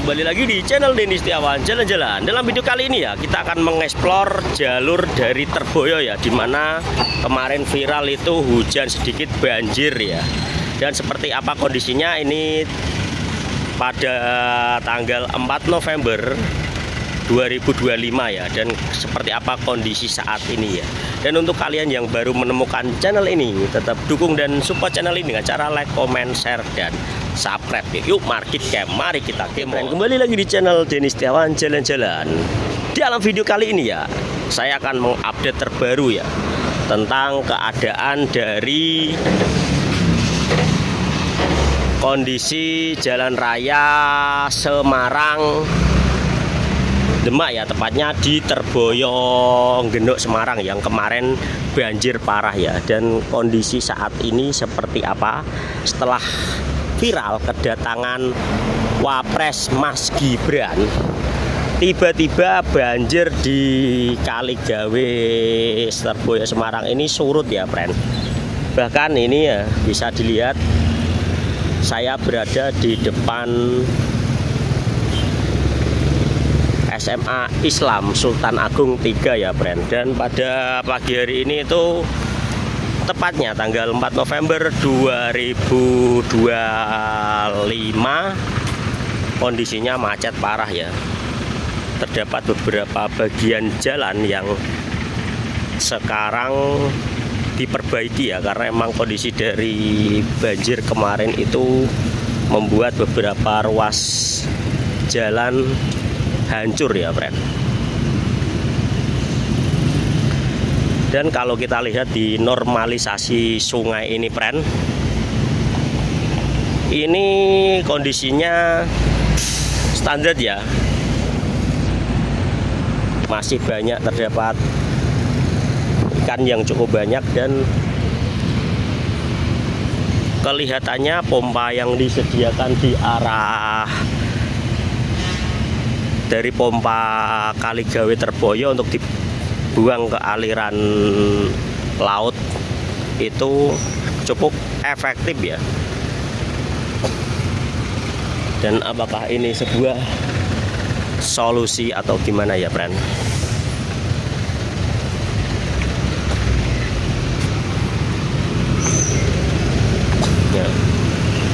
kembali lagi di channel Denny Setiawan Jalan-Jalan. Dalam video kali ini ya, kita akan mengeksplor jalur dari Terboyo ya, dimana kemarin viral itu hujan sedikit banjir ya. Dan seperti apa kondisinya ini pada tanggal 4 November 2025 ya, dan seperti apa kondisi saat ini ya. Dan untuk kalian yang baru menemukan channel ini, tetap dukung dan support channel ini dengan cara like, comment, share, dan subscribe ya. Yuk market camp, mari kita camp. Kembali lagi di channel Denny Setiawan Jalan-Jalan. Dalam video kali ini ya, saya akan mengupdate terbaru ya tentang keadaan dari kondisi jalan raya Semarang Demak ya, tepatnya di Terboyo Genuk Semarang yang kemarin banjir parah ya. Dan kondisi saat ini seperti apa setelah viral kedatangan Wapres Mas Gibran, tiba-tiba banjir di Kaligawe Terboyo Semarang ini surut ya friend. Bahkan ini ya bisa dilihat, saya berada di depan SMA Islam Sultan Agung 3 ya friend. Dan pada pagi hari ini itu tepatnya tanggal 4 November 2025 kondisinya macet parah ya. Terdapat beberapa bagian jalan yang sekarang diperbaiki ya, karena emang kondisi dari banjir kemarin itu membuat beberapa ruas jalan hancur ya friend. Dan kalau kita lihat di normalisasi sungai ini friend, ini kondisinya standar ya, masih banyak terdapat ikan yang cukup banyak. Dan kelihatannya pompa yang disediakan di arah dari pompa Kaligawe Terboyo untuk dibuang ke aliran laut itu cukup efektif ya. Dan apakah ini sebuah solusi atau gimana ya friend? Ya.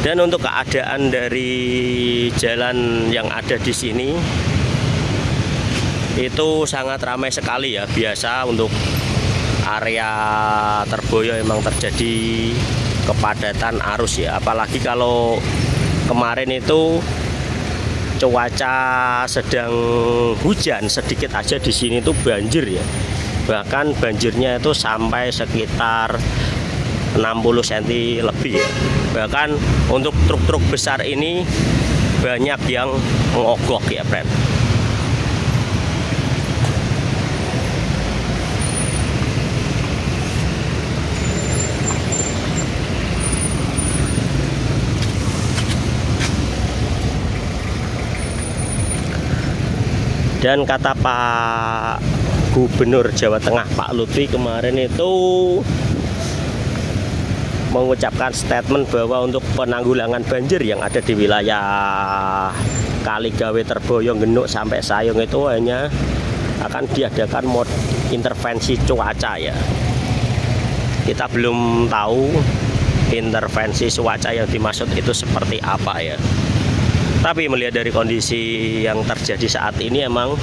Dan untuk keadaan dari jalan yang ada di sini itu sangat ramai sekali ya. Biasa untuk area Terboyo memang terjadi kepadatan arus ya, apalagi kalau kemarin itu cuaca sedang hujan, sedikit aja di sini tuh banjir ya. Bahkan banjirnya itu sampai sekitar 60 cm lebih ya. Bahkan untuk truk-truk besar ini banyak yang mogok ya friend. Dan kata Pak Gubernur Jawa Tengah Pak Lutfi kemarin itu mengucapkan statement bahwa untuk penanggulangan banjir yang ada di wilayah Kaligawe Terboyo Genuk sampai Sayung itu hanya akan diadakan intervensi cuaca ya. Kita belum tahu intervensi cuaca yang dimaksud itu seperti apa ya. Tapi melihat dari kondisi yang terjadi saat ini emang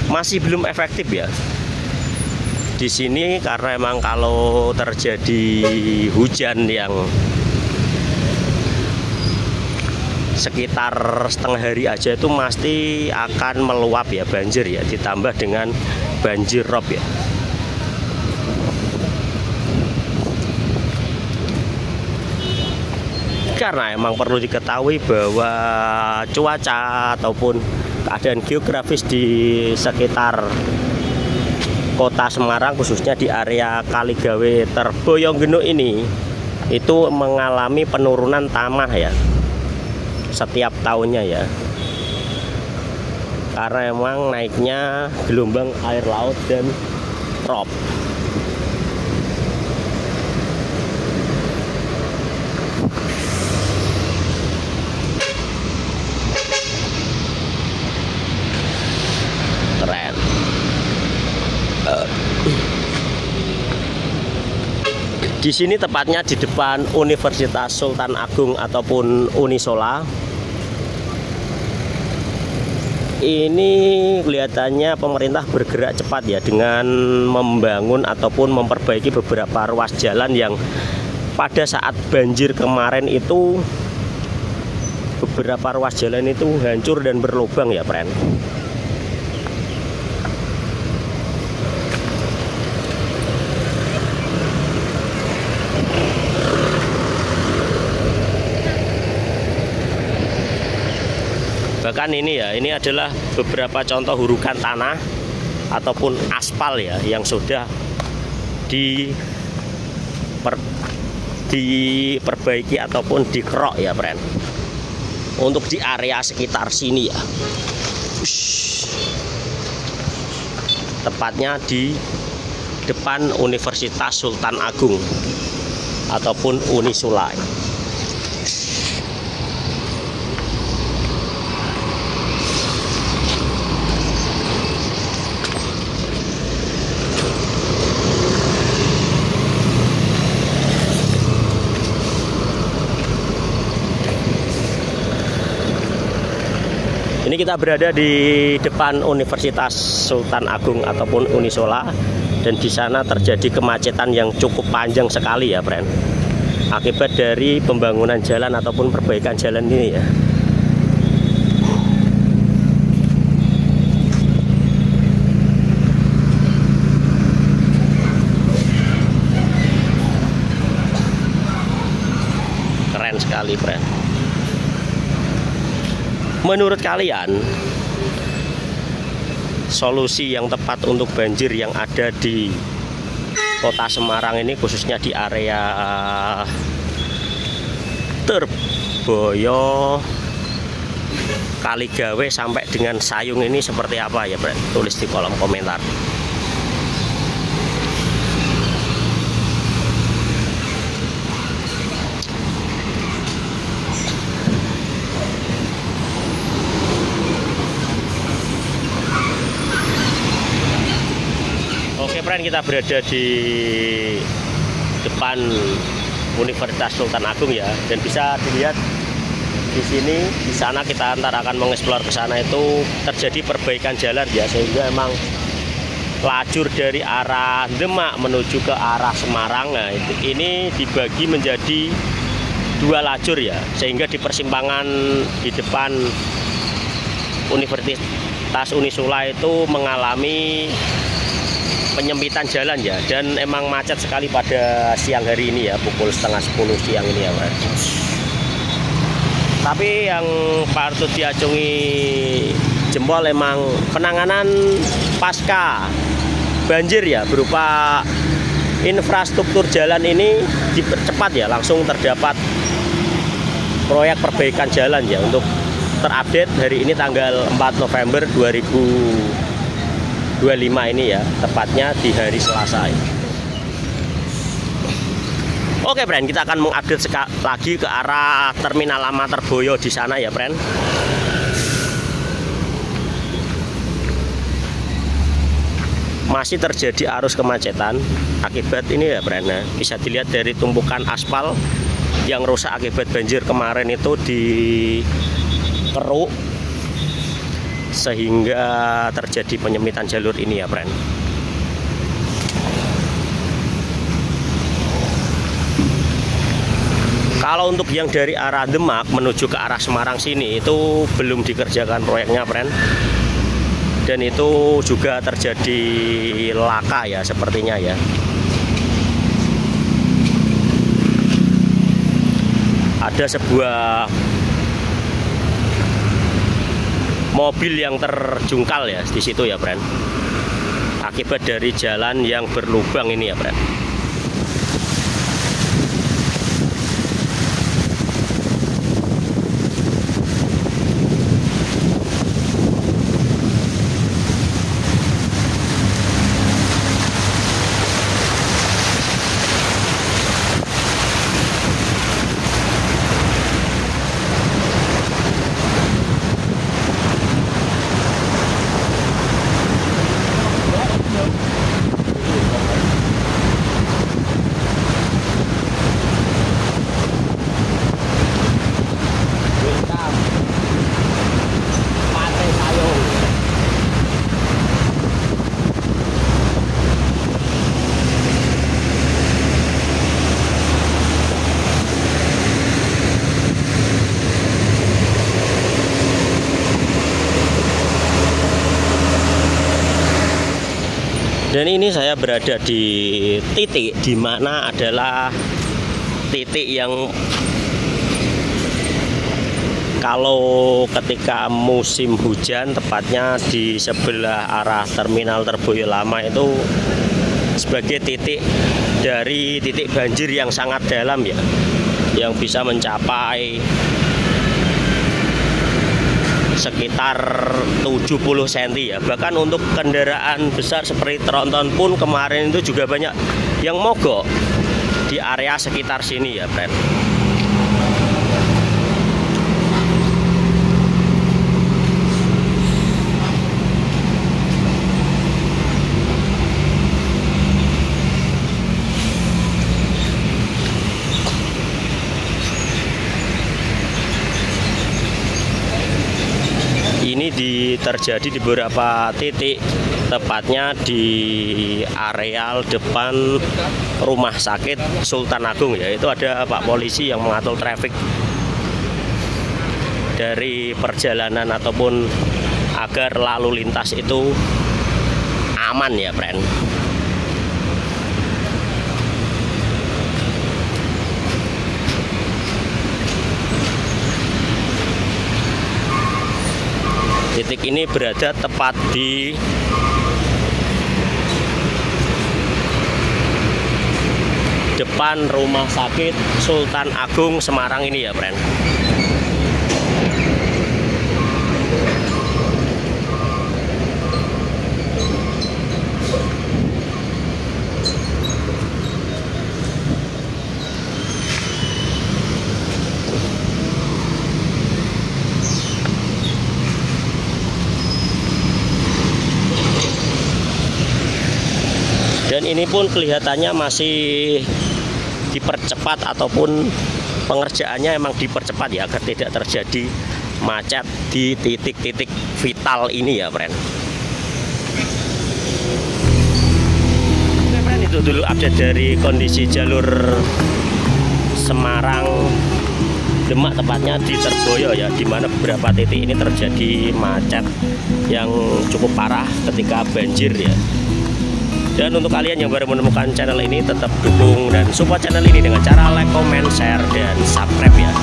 masih belum efektif ya di sini, karena emang kalau terjadi hujan yang sekitar setengah hari aja itu pasti akan meluap ya, banjir ya, ditambah dengan banjir rob ya. Karena emang perlu diketahui bahwa cuaca ataupun keadaan geografis di sekitar kota Semarang, khususnya di area Kaligawe Terboyo Genuk ini, itu mengalami penurunan tanah ya setiap tahunnya ya, karena emang naiknya gelombang air laut dan rob. Di sini tepatnya di depan Universitas Sultan Agung ataupun Unisola. Ini kelihatannya pemerintah bergerak cepat ya dengan membangun ataupun memperbaiki beberapa ruas jalan yang pada saat banjir kemarin itu beberapa ruas jalan itu hancur dan berlubang ya, friend. Bahkan ini ya, ini adalah beberapa contoh hurukan tanah ataupun aspal ya yang sudah diperbaiki ataupun dikerok ya, friend. Untuk di area sekitar sini ya. Tepatnya di depan Universitas Sultan Agung ataupun Unisola. Ini kita berada di depan Universitas Sultan Agung ataupun Unisola, dan di sana terjadi kemacetan yang cukup panjang sekali ya, friend. Akibat dari pembangunan jalan ataupun perbaikan jalan ini ya. Keren sekali, friend. Menurut kalian, solusi yang tepat untuk banjir yang ada di Kota Semarang ini, khususnya di area Terboyo, Kaligawe sampai dengan Sayung ini seperti apa ya, Bro? Tulis di kolom komentar. Oke, friend, kita berada di depan Universitas Sultan Agung ya, dan bisa dilihat di sini, di sana kita antar akan mengeksplor ke sana itu terjadi perbaikan jalan ya, sehingga emang lajur dari arah Demak menuju ke arah Semarang, nah ini dibagi menjadi dua lajur ya, sehingga di persimpangan di depan Universitas Unisola itu mengalami penyempitan jalan ya, dan emang macet sekali pada siang hari ini ya, pukul setengah 10 siang ini ya, Mas. Tapi yang patut diacungi jempol emang penanganan pasca banjir ya, berupa infrastruktur jalan ini dipercepat ya, langsung terdapat proyek perbaikan jalan ya. Untuk terupdate hari ini tanggal 4 November 2025 ini ya, tepatnya di hari Selasa ini. Oke, friend, kita akan mengupdate lagi ke arah terminal lama Terboyo di sana ya, friend. Masih terjadi arus kemacetan akibat ini ya, friend. Nah, bisa dilihat dari tumpukan aspal yang rusak akibat banjir kemarin itu dikeruk, sehingga terjadi penyempitan jalur ini ya, friend. Kalau untuk yang dari arah Demak menuju ke arah Semarang sini itu belum dikerjakan proyeknya, friend. Dan itu juga terjadi laka ya, sepertinya ya. Ada sebuah mobil yang terjungkal ya di situ ya, friend. Akibat dari jalan yang berlubang ini ya, friend. Dan ini saya berada di titik di mana adalah titik yang kalau ketika musim hujan, tepatnya di sebelah arah terminal Terboyo Lama itu sebagai titik dari titik banjir yang sangat dalam ya, yang bisa mencapai sekitar 70 cm ya. Bahkan untuk kendaraan besar seperti tronton pun kemarin itu juga banyak yang mogok di area sekitar sini ya, friend. Ini terjadi di beberapa titik, tepatnya di areal depan rumah sakit Sultan Agung ya. Itu ada Pak Polisi yang mengatur traffic dari perjalanan ataupun agar lalu lintas itu aman ya, friend. Titik ini berada tepat di depan rumah sakit Sultan Agung Semarang ini ya, friend. Dan ini pun kelihatannya masih dipercepat ataupun pengerjaannya emang dipercepat ya, agar tidak terjadi macet di titik-titik vital ini ya, friend. Oke, friend, itu dulu update dari kondisi jalur Semarang Demak, tepatnya di Terboyo ya, di mana beberapa titik ini terjadi macet yang cukup parah ketika banjir ya. Dan untuk kalian yang baru menemukan channel ini, tetap dukung dan support channel ini dengan cara like, comment, share, dan subscribe ya,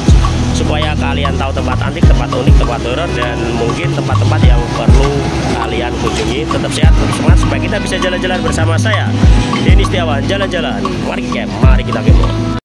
supaya kalian tahu tempat antik, tempat unik, tempat horor, dan mungkin tempat-tempat yang perlu kalian kunjungi. Tetap sehat, tetap semangat, supaya kita bisa jalan-jalan bersama saya, Denny Setiawan. Jalan-jalan, mari kita camp, mari kita camp.